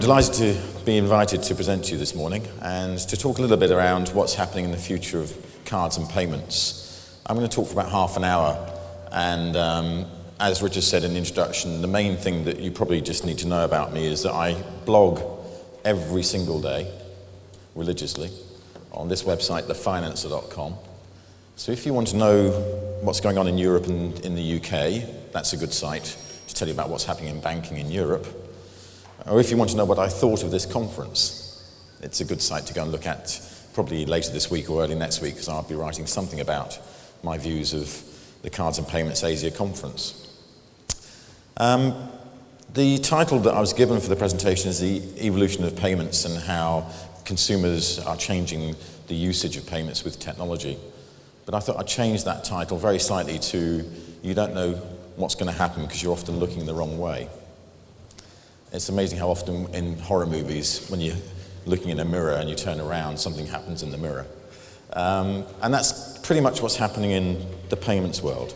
delighted to be invited to present to you this morning and to talk a little bit around what's happening in the future of cards and payments. I'm going to talk for about half an hour, and as Richard said in the introduction, the main thing that you probably just need to know about me is that I blog every single day, religiously, on this website, thefinancer.com. So if you want to know what's going on in Europe and in the UK, that's a good site to tell you about what's happening in banking in Europe. Or if you want to know what I thought of this conference, it's a good site to go and look at probably later this week or early next week, because I'll be writing something about my views of the Cards and Payments Asia conference. The title that I was given for the presentation is The Evolution of Payments and How Consumers Are Changing the Usage of Payments with Technology. But I thought I'd change that title very slightly to You Don't Know What's Going to Happen Because You're Often Looking the Wrong Way. It's amazing how often in horror movies, when you're looking in a mirror and you turn around, something happens in the mirror. And that's pretty much what's happening in the payments world.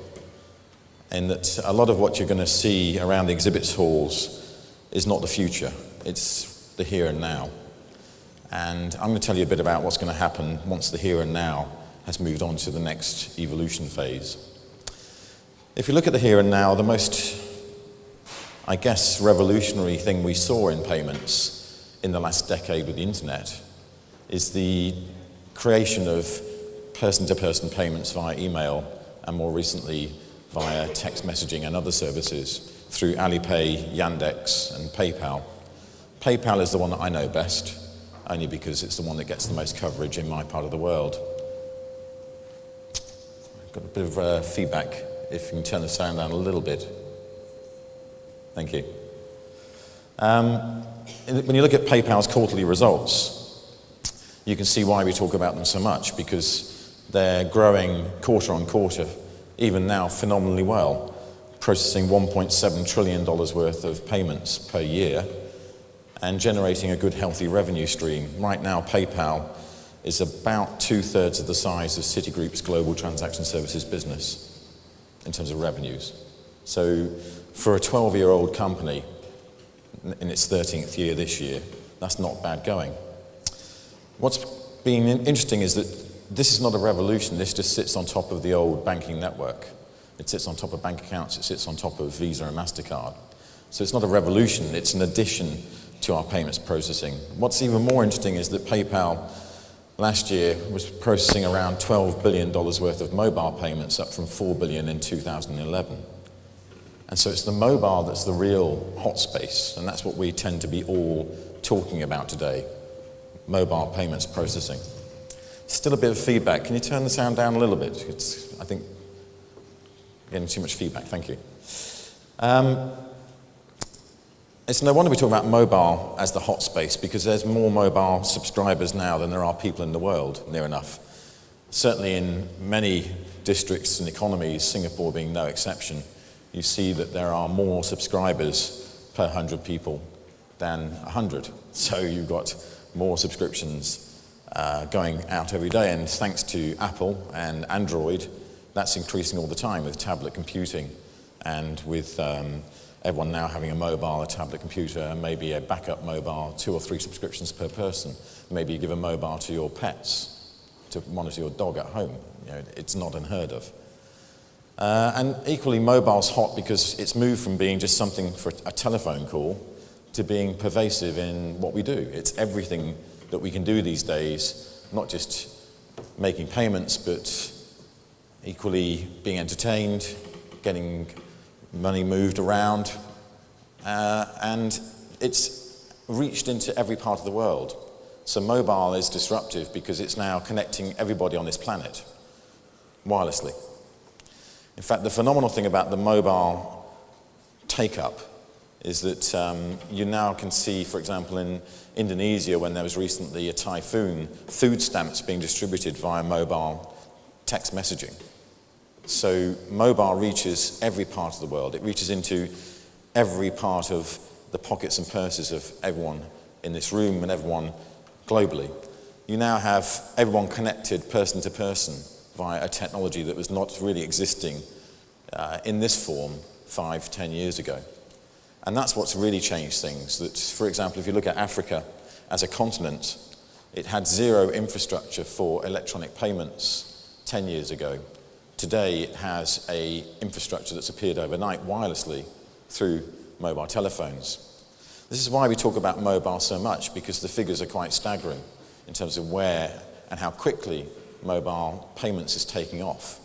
In that a lot of what you're going to see around the exhibits halls is not the future, it's the here and now. And I'm going to tell you a bit about what's going to happen once the here and now has moved on to the next evolution phase. If you look at the here and now, the most, I guess, revolutionary thing we saw in payments in the last decade with the internet is the creation of person-to-person payments via email and more recently via text messaging and other services through Alipay, Yandex and PayPal. PayPal is the one that I know best, only because it's the one that gets the most coverage in my part of the world. I've got a bit of feedback, if you can turn the sound down a little bit. Thank you. When you look at PayPal's quarterly results, you can see why we talk about them so much, because they're growing quarter on quarter, even now phenomenally well, processing $1.7 trillion worth of payments per year and generating a good healthy revenue stream. Right now PayPal is about 2/3 of the size of Citigroup's global transaction services business in terms of revenues. So for a 12-year-old company in its 13th year this year, that's not bad going. What's been interesting is that this is not a revolution, this just sits on top of the old banking network. It sits on top of bank accounts, it sits on top of Visa and MasterCard. So it's not a revolution, it's an addition to our payments processing. What's even more interesting is that PayPal last year was processing around $12 billion worth of mobile payments, up from $4 billion in 2011. And so it's the mobile that's the real hot space, and that's what we tend to be all talking about today, mobile payments processing. Still a bit of feedback. Can you turn the sound down a little bit? It's, I think, getting too much feedback. Thank you. It's no wonder we talk about mobile as the hot space, because there's more mobile subscribers now than there are people in the world, near enough. Certainly in many districts and economies, Singapore being no exception, you see that there are more subscribers per 100 people than 100. So you've got more subscriptions going out every day, and thanks to Apple and Android, that's increasing all the time with tablet computing and with everyone now having a mobile, a tablet computer, and maybe a backup mobile, 2 or 3 subscriptions per person. Maybe you give a mobile to your pets to monitor your dog at home. You know, it's not unheard of. And equally, mobile's hot because it's moved from being just something for a telephone call to being pervasive in what we do. It's everything that we can do these days, not just making payments, but equally being entertained, getting money moved around, and it's reached into every part of the world. So mobile is disruptive because it's now connecting everybody on this planet wirelessly. In fact, the phenomenal thing about the mobile take-up is that you now can see, for example, in Indonesia, when there was recently a typhoon, food stamps being distributed via mobile text messaging. So mobile reaches every part of the world. It reaches into every part of the pockets and purses of everyone in this room and everyone globally. You now have everyone connected person to person via a technology that was not really existing in this form 5-10 years ago. And that's what's really changed things. That, for example, if you look at Africa as a continent, it had zero infrastructure for electronic payments 10 years ago. Today, it has an infrastructure that's appeared overnight wirelessly through mobile telephones. This is why we talk about mobile so much, because the figures are quite staggering in terms of where and how quickly mobile payments is taking off.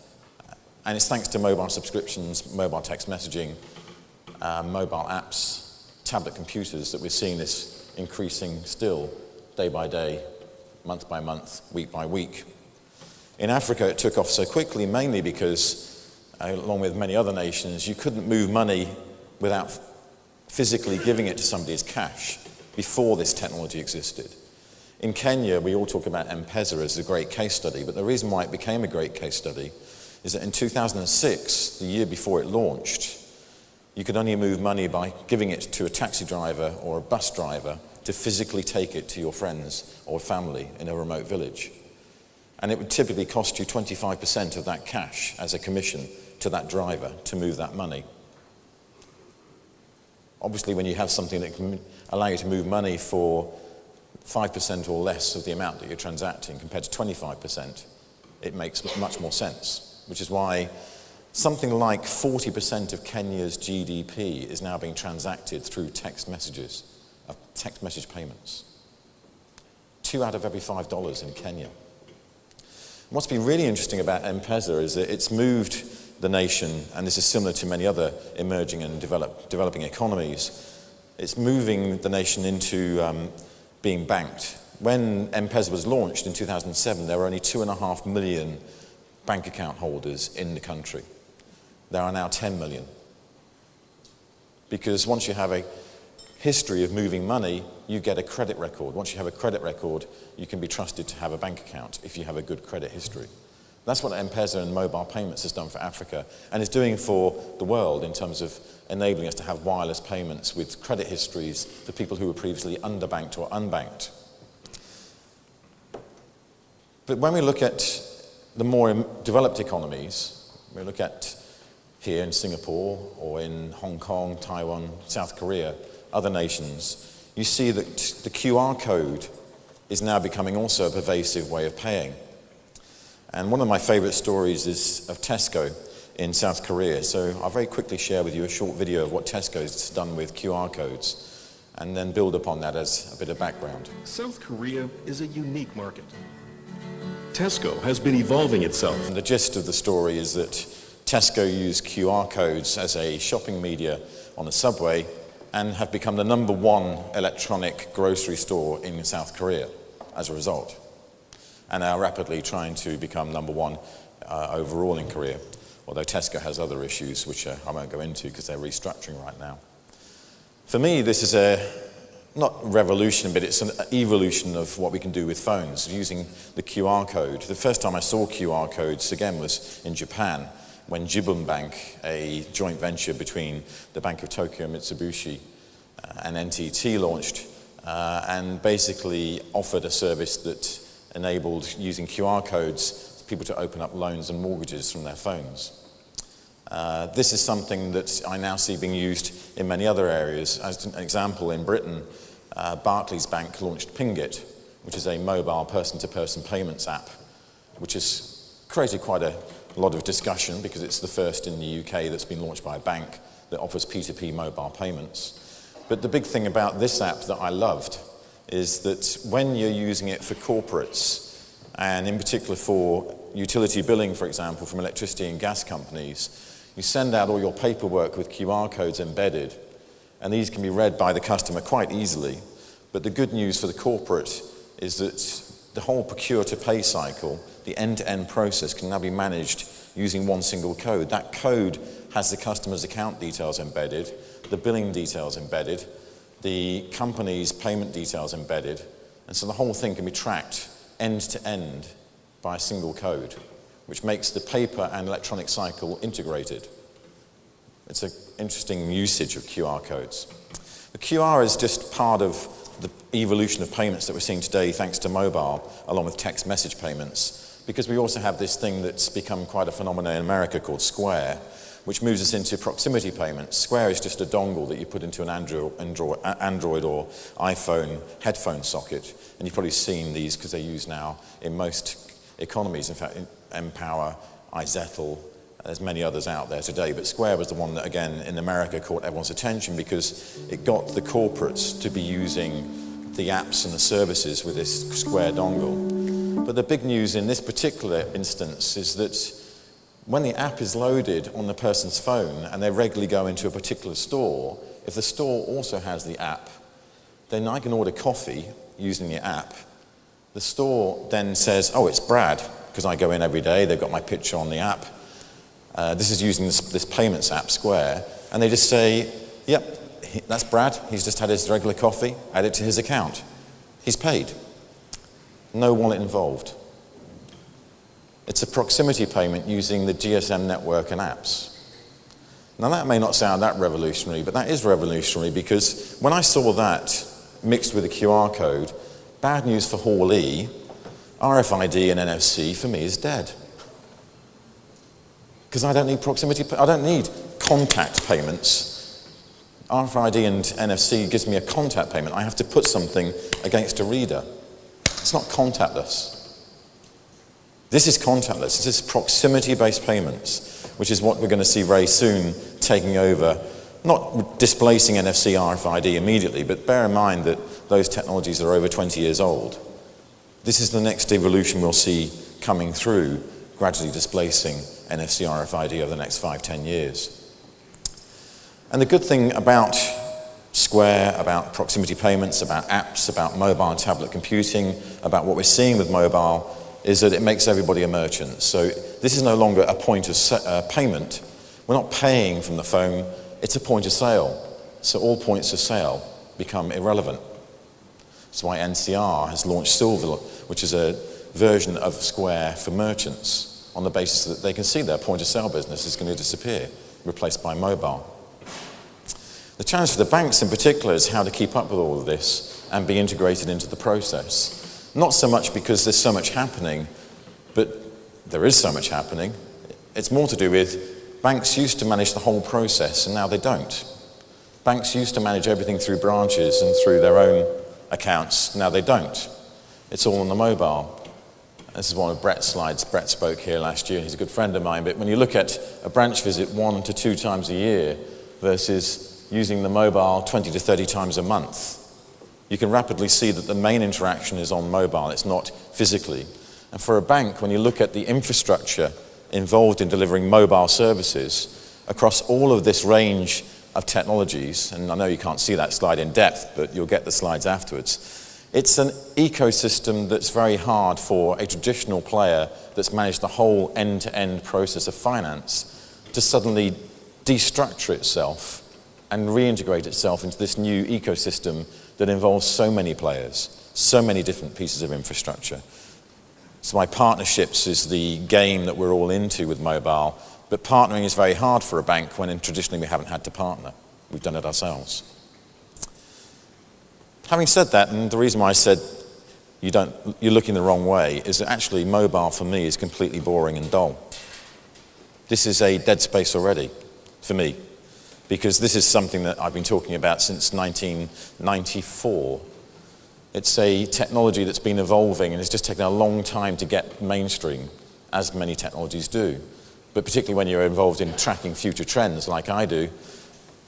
And it's thanks to mobile subscriptions, mobile text messaging, mobile apps, tablet computers that we're seeing this increasing still day by day, month by month, week by week. In Africa, it took off so quickly mainly because, along with many other nations, you couldn't move money without physically giving it to somebody as cash before this technology existed. In Kenya, we all talk about M-Pesa as a great case study, but the reason why it became a great case study is that in 2006, the year before it launched, you could only move money by giving it to a taxi driver or a bus driver to physically take it to your friends or family in a remote village. And it would typically cost you 25% of that cash as a commission to that driver to move that money. Obviously, when you have something that can allow you to move money for 5% or less of the amount that you're transacting compared to 25%, it makes much more sense, which is why something like 40% of Kenya's GDP is now being transacted through text messages, text message payments. 2 out of every $5 in Kenya. What's been really interesting about M-Pesa is that it's moved the nation, and this is similar to many other emerging and developing economies, it's moving the nation into being banked. When M-Pesa was launched in 2007, there were only 2.5 million bank account holders in the country. There are now 10 million. Because once you have a history of moving money, you get a credit record. Once you have a credit record, you can be trusted to have a bank account if you have a good credit history. That's what M-Pesa and mobile payments has done for Africa and is doing for the world in terms of enabling us to have wireless payments with credit histories for people who were previously underbanked or unbanked. But when we look at the more developed economies, we look at here in Singapore or in Hong Kong, Taiwan, South Korea, other nations, you see that the QR code is now becoming also a pervasive way of paying. And one of my favorite stories is of Tesco in South Korea. So I'll very quickly share with you a short video of what Tesco's done with QR codes and then build upon that as a bit of background. South Korea is a unique market. Tesco has been evolving itself. And the gist of the story is that Tesco used QR codes as a shopping media on the subway and have become the #1 electronic grocery store in South Korea as a result, and are rapidly trying to become #1 overall in Korea, although Tesco has other issues which I won't go into because they're restructuring right now. For me, this is not revolution, but it's an evolution of what we can do with phones, using the QR code. The first time I saw QR codes, again, was in Japan, when Jibun Bank, a joint venture between the Bank of Tokyo, Mitsubishi, and NTT launched, and basically offered a service that enabled, using QR codes, people to open up loans and mortgages from their phones. This is something that I now see being used in many other areas. As an example, in Britain, Barclays Bank launched Pingit, which is a mobile person-to-person payments app, which has created quite a lot of discussion because it's the first in the UK that's been launched by a bank that offers P2P mobile payments. But the big thing about this app that I loved is that when you're using it for corporates, and in particular for utility billing, for example, from electricity and gas companies, you send out all your paperwork with QR codes embedded, and these can be read by the customer quite easily. But the good news for the corporate is that the whole procure-to-pay cycle, the end-to-end process, can now be managed using one single code. That code has the customer's account details embedded, the billing details embedded, the company's payment details embedded, and so the whole thing can be tracked end-to-end by a single code, which makes the paper and electronic cycle integrated. It's an interesting usage of QR codes. The QR is just part of the evolution of payments that we're seeing today thanks to mobile, along with text message payments, because we also have this thing that's become quite a phenomenon in America called Square, which moves us into proximity payments. Square is just a dongle that you put into an Android or iPhone headphone socket. And you've probably seen these because they're used now in most economies. In fact, in Empower, iZettle, there's many others out there today. But Square was the one that, again, in America caught everyone's attention because it got the corporates to be using the apps and the services with this Square dongle. But the big news in this particular instance is that when the app is loaded on the person's phone and they regularly go into a particular store, if the store also has the app, then I can order coffee using the app. The store then says, oh, it's Brad, because I go in every day, they've got my picture on the app. This is using this payments app, Square, and they just say, yep, that's Brad, he's just had his regular coffee, add it to his account. He's paid. No wallet involved. It's a proximity payment using the GSM network and apps. Now that may not sound that revolutionary, but that is revolutionary because when I saw that mixed with a QR code, bad news for Hall E, RFID and NFC for me is dead. Because I don't need I don't need contact payments. RFID and NFC gives me a contact payment. I have to put something against a reader. It's not contactless. This is contactless. This is proximity-based payments, which is what we're going to see very soon taking over, not displacing NFC, RFID immediately, but bear in mind that those technologies are over 20 years old. This is the next evolution we'll see coming through, gradually displacing NFC, RFID over the next 5-10 years. And the good thing about Square, about proximity payments, about apps, about mobile and tablet computing, about what we're seeing with mobile, is that it makes everybody a merchant. So this is no longer a point of payment. We're not paying from the phone, it's a point of sale. So all points of sale become irrelevant. That's why NCR has launched Silver, which is a version of Square for merchants, on the basis that they can see their point of sale business is going to disappear, replaced by mobile. The challenge for the banks in particular is how to keep up with all of this and be integrated into the process. Not so much because there's so much happening, but there is so much happening. It's more to do with banks used to manage the whole process and now they don't. Banks used to manage everything through branches and through their own accounts, now they don't. It's all on the mobile. This is one of Brett's slides. Brett spoke here last year, he's a good friend of mine, but when you look at a branch visit 1 to 2 times a year versus using the mobile 20 to 30 times a month, you can rapidly see that the main interaction is on mobile, it's not physically. And for a bank, when you look at the infrastructure involved in delivering mobile services across all of this range of technologies, and I know you can't see that slide in depth, but you'll get the slides afterwards, it's an ecosystem that's very hard for a traditional player that's managed the whole end-to-end process of finance to suddenly destructure itself and reintegrate itself into this new ecosystem that involves so many players, so many different pieces of infrastructure. So my partnerships is the game that we're all into with mobile, but partnering is very hard for a bank when traditionally we haven't had to partner. We've done it ourselves. Having said that, and the reason why I said you're looking the wrong way, is that actually mobile for me is completely boring and dull. This is a dead space already, for me. Because this is something that I've been talking about since 1994. It's a technology that's been evolving and it's just taken a long time to get mainstream, as many technologies do. But particularly when you're involved in tracking future trends like I do,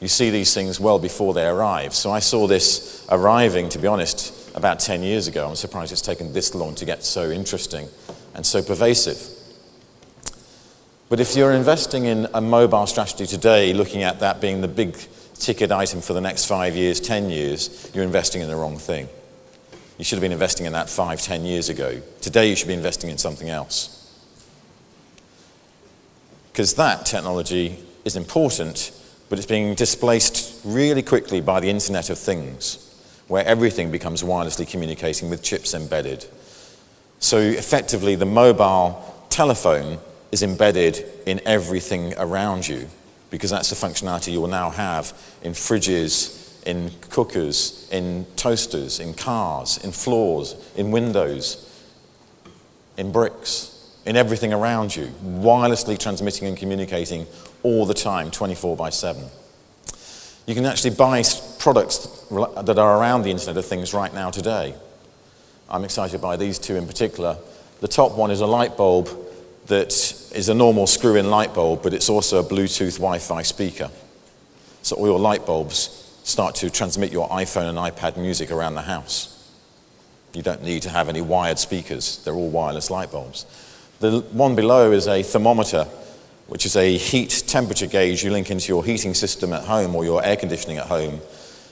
you see these things well before they arrive. So I saw this arriving, to be honest, about 10 years ago. I'm surprised it's taken this long to get so interesting and so pervasive. But if you're investing in a mobile strategy today, looking at that being the big ticket item for the next 5 years, 10 years, you're investing in the wrong thing. You should have been investing in that 5, 10 years ago. Today you should be investing in something else. Because that technology is important, but it's being displaced really quickly by the Internet of Things, where everything becomes wirelessly communicating with chips embedded. So effectively the mobile telephone is embedded in everything around you, because that's the functionality you will now have in fridges, in cookers, in toasters, in cars, in floors, in windows, in bricks, in everything around you, wirelessly transmitting and communicating all the time, 24/7. You can actually buy products that are around the Internet of Things right now today. I'm excited by these two in particular. The top one is a light bulb that is a normal screw-in light bulb, but it's also a Bluetooth Wi-Fi speaker. So all your light bulbs start to transmit your iPhone and iPad music around the house. You don't need to have any wired speakers. They're all wireless light bulbs. The one below is a thermometer, which is a heat temperature gauge you link into your heating system at home or your air conditioning at home.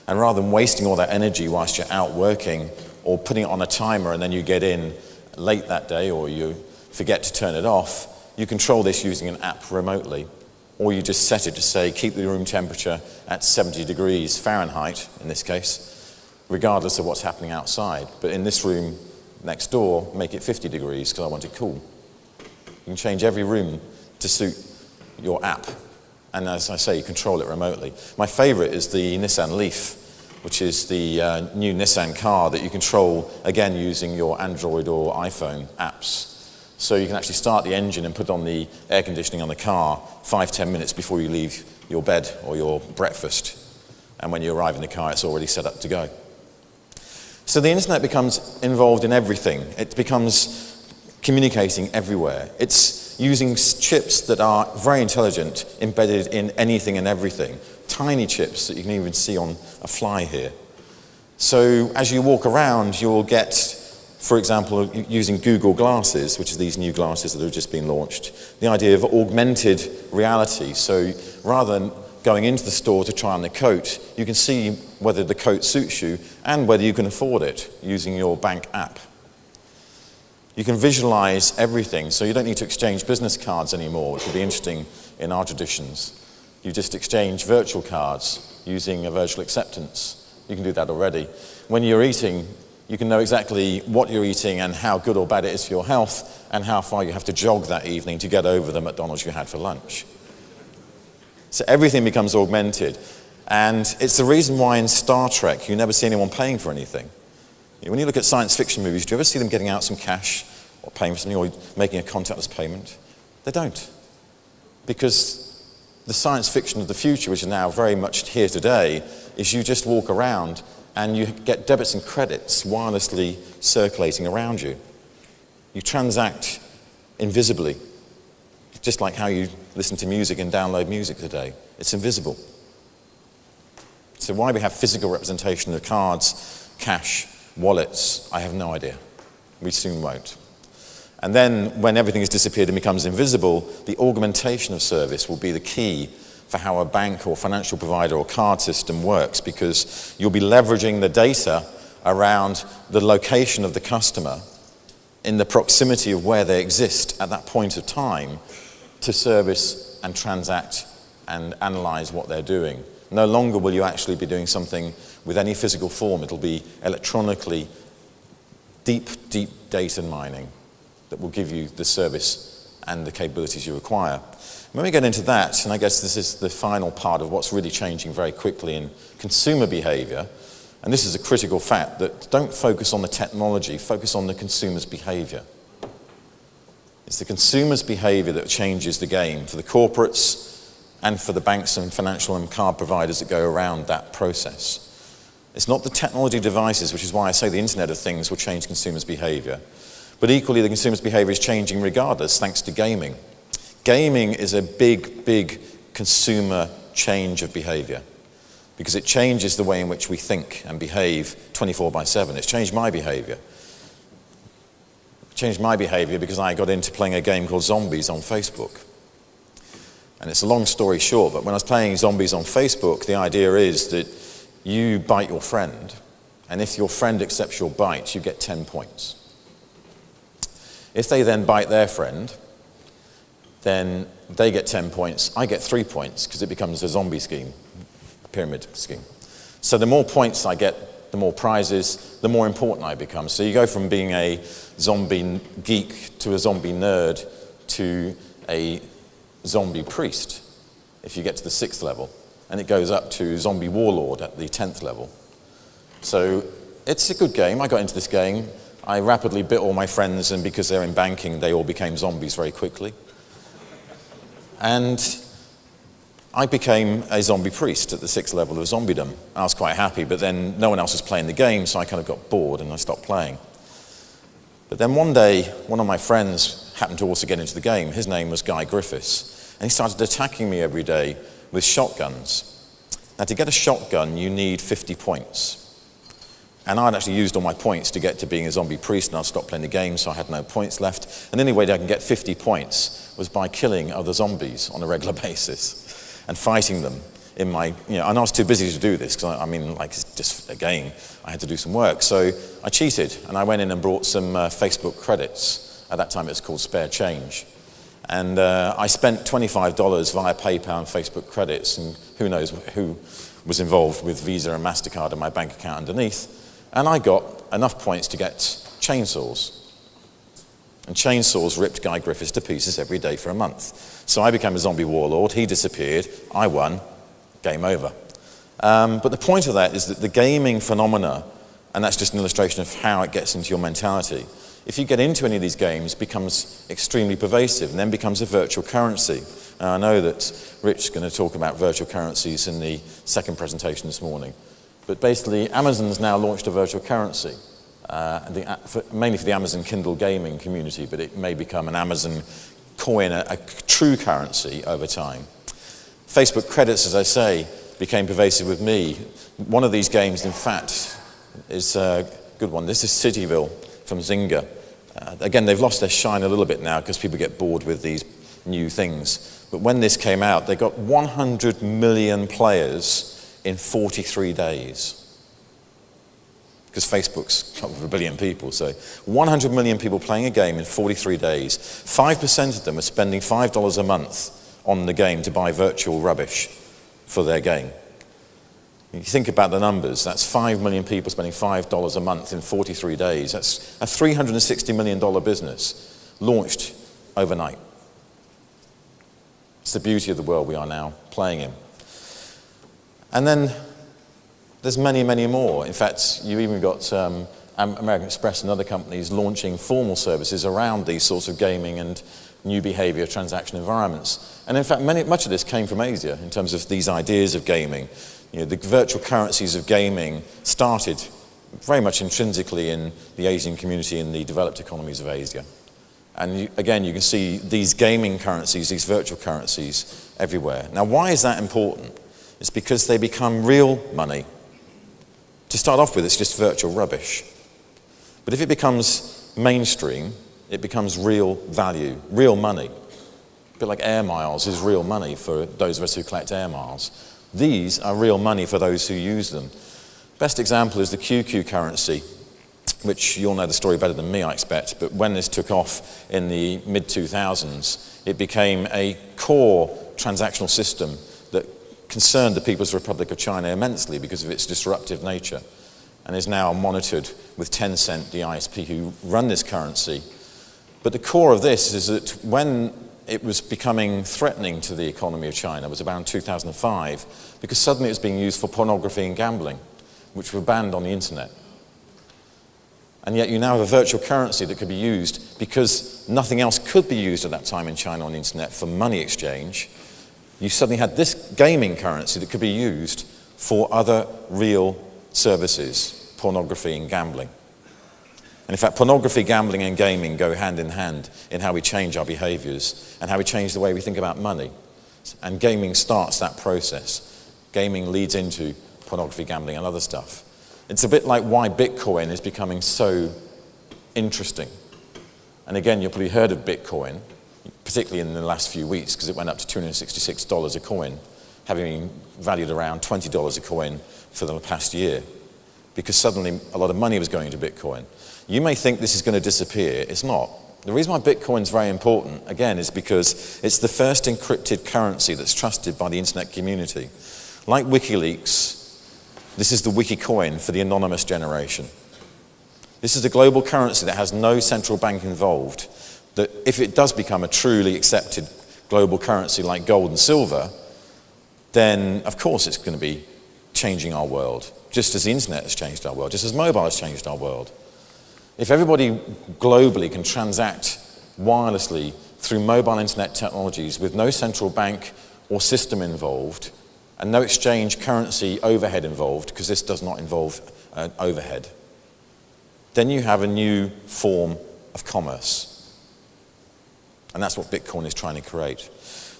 And rather than wasting all that energy whilst you're out working or putting it on a timer and then you get in late that day or you forget to turn it off, you control this using an app remotely. Or you just set it to say, keep the room temperature at 70 degrees Fahrenheit, in this case, regardless of what's happening outside. But in this room next door, make it 50 degrees because I want it cool. You can change every room to suit your app. And as I say, you control it remotely. My favorite is the Nissan Leaf, which is the new Nissan car that you control, again, using your Android or iPhone apps. So you can actually start the engine and put on the air conditioning on the car 5-10 minutes before you leave your bed or your breakfast. And when you arrive in the car, it's already set up to go. So the internet becomes involved in everything. It becomes communicating everywhere. It's using chips that are very intelligent, embedded in anything and everything. Tiny chips that you can even see on a fly here. So as you walk around, you'll get, for example, using Google Glasses, which are these new glasses that have just been launched, the idea of augmented reality. So rather than going into the store to try on the coat, you can see whether the coat suits you and whether you can afford it using your bank app. You can visualize everything, so you don't need to exchange business cards anymore, which would be interesting in our traditions. You just exchange virtual cards using a virtual acceptance. You can do that already. When you're eating, you can know exactly what you're eating and how good or bad it is for your health and how far you have to jog that evening to get over the McDonald's you had for lunch. So everything becomes augmented. And it's the reason why in Star Trek you never see anyone paying for anything. When you look at science fiction movies, do you ever see them getting out some cash or paying for something or making a contactless payment? They don't. Because the science fiction of the future, which is now very much here today, is you just walk around and you get debits and credits wirelessly circulating around you. You transact invisibly, just like how you listen to music and download music today. It's invisible. So why we have physical representation of cards, cash, wallets, I have no idea. We soon won't. And then when everything has disappeared and becomes invisible, the augmentation of service will be the key for how a bank or financial provider or card system works, because you'll be leveraging the data around the location of the customer in the proximity of where they exist at that point of time to service and transact and analyze what they're doing. No longer will you actually be doing something with any physical form. It'll be electronically deep data mining that will give you the service and the capabilities you require. When we get into that, and I guess this is the final part of what's really changing very quickly in consumer behavior, and this is a critical fact, that don't focus on the technology, focus on the consumer's behavior. It's the consumer's behavior that changes the game for the corporates and for the banks and financial and card providers that go around that process. It's not the technology devices, which is why I say the Internet of Things will change consumers' behavior. But equally, the consumer's behavior is changing regardless, thanks to gaming. Gaming is a big consumer change of behavior because it changes the way in which we think and behave 24/7. It's changed my behavior. It changed my behavior because I got into playing a game called Zombies on Facebook. And it's a long story short, but when I was playing Zombies on Facebook, the idea is that you bite your friend, and if your friend accepts your bite, you get 10 points. If they then bite their friend, then they get 10 points, I get 3 points, because it becomes a zombie scheme, a pyramid scheme. So the more points I get, the more prizes, the more important I become. So you go from being a zombie geek to a zombie nerd to a zombie priest if you get to the 6th level, and it goes up to zombie warlord at the 10th level. So it's a good game. I got into this game. I rapidly bit all my friends, and because they're in banking, they all became zombies very quickly. And I became a zombie priest at the 6th level of zombiedom. I was quite happy, but then no one else was playing the game, so I kind of got bored and I stopped playing. But then one day, one of my friends happened to also get into the game. His name was Guy Griffiths, and he started attacking me every day with shotguns. Now, to get a shotgun, you need 50 points. And I'd actually used all my points to get to being a zombie priest, and I'd stopped playing the game, so I had no points left. And the only way that I can get 50 points was by killing other zombies on a regular basis and fighting them in my, and I was too busy to do this, because it's just a game. I had to do some work. So I cheated, and I went in and brought some Facebook credits. At that time, it was called spare change. And I spent $25 via PayPal and Facebook credits, and who knows who was involved with Visa and MasterCard in my bank account underneath. And I got enough points to get chainsaws. And chainsaws ripped Guy Griffiths to pieces every day for a month. So I became a zombie warlord, he disappeared, I won, game over. But the point of that is that the gaming phenomena, and that's just an illustration of how it gets into your mentality, if you get into any of these games, it becomes extremely pervasive and then becomes a virtual currency. Now, I know that Rich is going to talk about virtual currencies in the second presentation this morning. But basically, Amazon's now launched a virtual currency, mainly for the Amazon Kindle gaming community, but it may become an Amazon coin, a true currency over time. Facebook credits, as I say, became pervasive with me. One of these games, in fact, is a good one. This is Cityville from Zynga. Again, they've lost their shine a little bit now because people get bored with these new things. But when this came out, they got 100 million players in 43 days. Because Facebook's got a billion people, so 100 million people playing a game in 43 days. 5% of them are spending $5 a month on the game to buy virtual rubbish for their game. You think about the numbers, that's 5 million people spending $5 a month in 43 days. That's a $360 million business launched overnight. It's the beauty of the world we are now playing in. And then there's many, many more. In fact, you even got American Express and other companies launching formal services around these sorts of gaming and new behavior transaction environments. And in fact, much of this came from Asia in terms of these ideas of gaming. The virtual currencies of gaming started very much intrinsically in the Asian community in the developed economies of Asia. And again, you can see these gaming currencies, these virtual currencies everywhere. Now, why is that important? It's because they become real money. To start off with, it's just virtual rubbish. But if it becomes mainstream, it becomes real value, real money. A bit like air miles is real money for those of us who collect air miles. These are real money for those who use them. Best example is the QQ currency, which you'll know the story better than me, I expect, but when this took off in the mid-2000s, it became a core transactional system that concerned the People's Republic of China immensely because of its disruptive nature, and is now monitored with Tencent, the ISP who run this currency. But the core of this is that when it was becoming threatening to the economy of China was around 2005, because suddenly it was being used for pornography and gambling, which were banned on the internet. And yet you now have a virtual currency that could be used because nothing else could be used at that time in China on the internet for money exchange. You suddenly had this gaming currency that could be used for other real services, pornography and gambling. And in fact, pornography, gambling and gaming go hand in hand in how we change our behaviors and how we change the way we think about money. And gaming starts that process. Gaming leads into pornography, gambling and other stuff. It's a bit like why Bitcoin is becoming so interesting. And again, you've probably heard of Bitcoin, particularly in the last few weeks, because it went up to $266 a coin, having been valued around $20 a coin for the past year, because suddenly a lot of money was going into Bitcoin. You may think this is going to disappear. It's not. The reason why Bitcoin is very important, again, is because it's the first encrypted currency that's trusted by the internet community. Like WikiLeaks, this is the Wikicoin for the anonymous generation. This is a global currency that has no central bank involved, that if it does become a truly accepted global currency like gold and silver, then of course it's going to be changing our world, just as the internet has changed our world, just as mobile has changed our world. If everybody globally can transact wirelessly through mobile internet technologies with no central bank or system involved, and no exchange currency overhead involved, because this does not involve overhead, then you have a new form of commerce. And that's what Bitcoin is trying to create.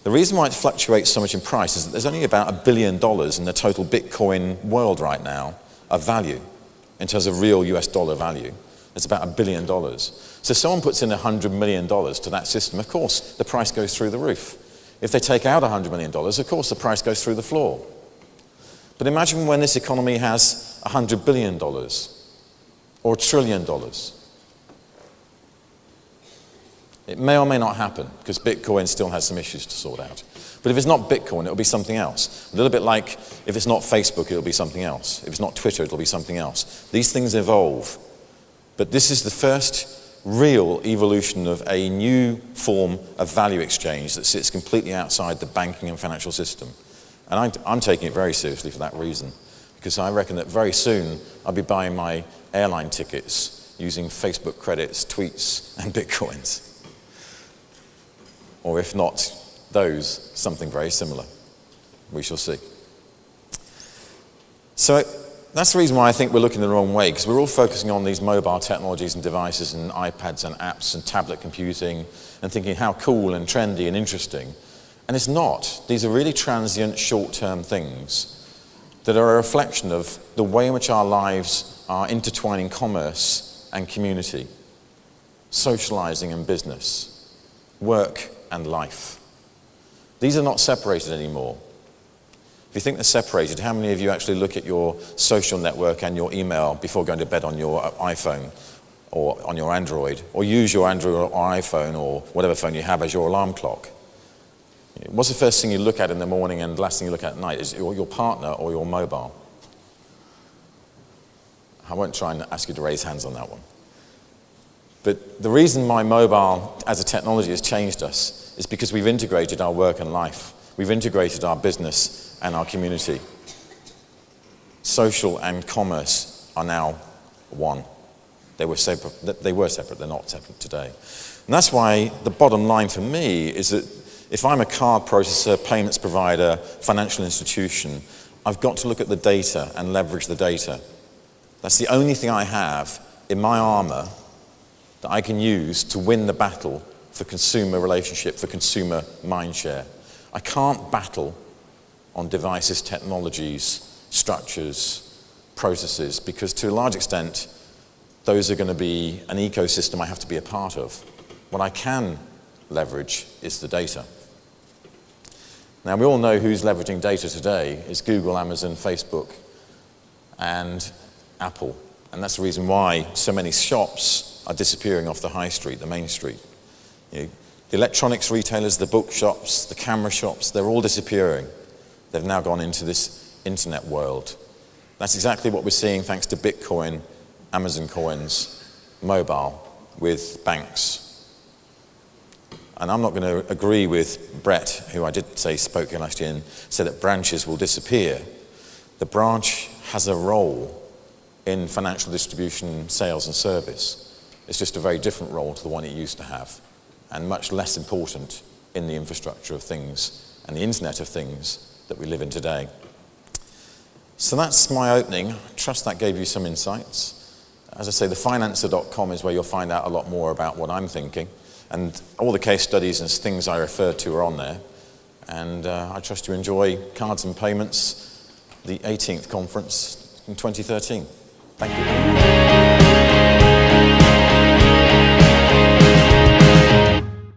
The reason why it fluctuates so much in price is that there's only about $1 billion in the total Bitcoin world right now of value, in terms of real US dollar value. It's about $1 billion. So if someone puts in $100 million to that system, of course, the price goes through the roof. If they take out $100 million, of course, the price goes through the floor. But imagine when this economy has $100 billion or $1 trillion. It may or may not happen, because Bitcoin still has some issues to sort out. But if it's not Bitcoin, it'll be something else. A little bit like if it's not Facebook, it'll be something else. If it's not Twitter, it'll be something else. These things evolve. But this is the first real evolution of a new form of value exchange that sits completely outside the banking and financial system. And I'm taking it very seriously for that reason, because I reckon that very soon I'll be buying my airline tickets using Facebook credits, tweets, and Bitcoins. Or if not those, something very similar. We shall see. So that's the reason why I think we're looking the wrong way, because we're all focusing on these mobile technologies and devices and iPads and apps and tablet computing and thinking how cool and trendy and interesting. And it's not. These are really transient, short-term things that are a reflection of the way in which our lives are intertwining commerce and community, socializing and business, work and life. These are not separated anymore. If you think they're separated, how many of you actually look at your social network and your email before going to bed on your iPhone or on your Android, or use your Android or iPhone or whatever phone you have as your alarm clock? What's the first thing you look at in the morning and the last thing you look at night? Is it your partner or your mobile? I won't try and ask you to raise hands on that one. But the reason my mobile as a technology has changed us is because we've integrated our work and life. We've integrated our business and our community. Social and commerce are now one. They were separate, they're not separate today. And that's why the bottom line for me is that if I'm a card processor, payments provider, financial institution, I've got to look at the data and leverage the data. That's the only thing I have in my armor that I can use to win the battle for consumer relationship, for consumer mindshare. I can't battle on devices, technologies, structures, processes, because to a large extent, those are going to be an ecosystem I have to be a part of. What I can leverage is the data. Now, we all know who's leveraging data today. It's Google, Amazon, Facebook, and Apple. And that's the reason why so many shops are disappearing off the high street, the main street. The electronics retailers, the bookshops, the camera shops, they're all disappearing. They've now gone into this internet world. That's exactly what we're seeing thanks to Bitcoin, Amazon coins, mobile, with banks. And I'm not going to agree with Brett, who I did say spoke here last year and said that branches will disappear. The branch has a role in financial distribution, sales and service. It's just a very different role to the one it used to have, and much less important in the infrastructure of things and the Internet of Things that we live in today. So that's my opening. I trust that gave you some insights. As I say, thefinancer.com is where you'll find out a lot more about what I'm thinking. And all the case studies and things I referred to are on there. And I trust you enjoy Cards and Payments, the 18th conference in 2013. Thank you.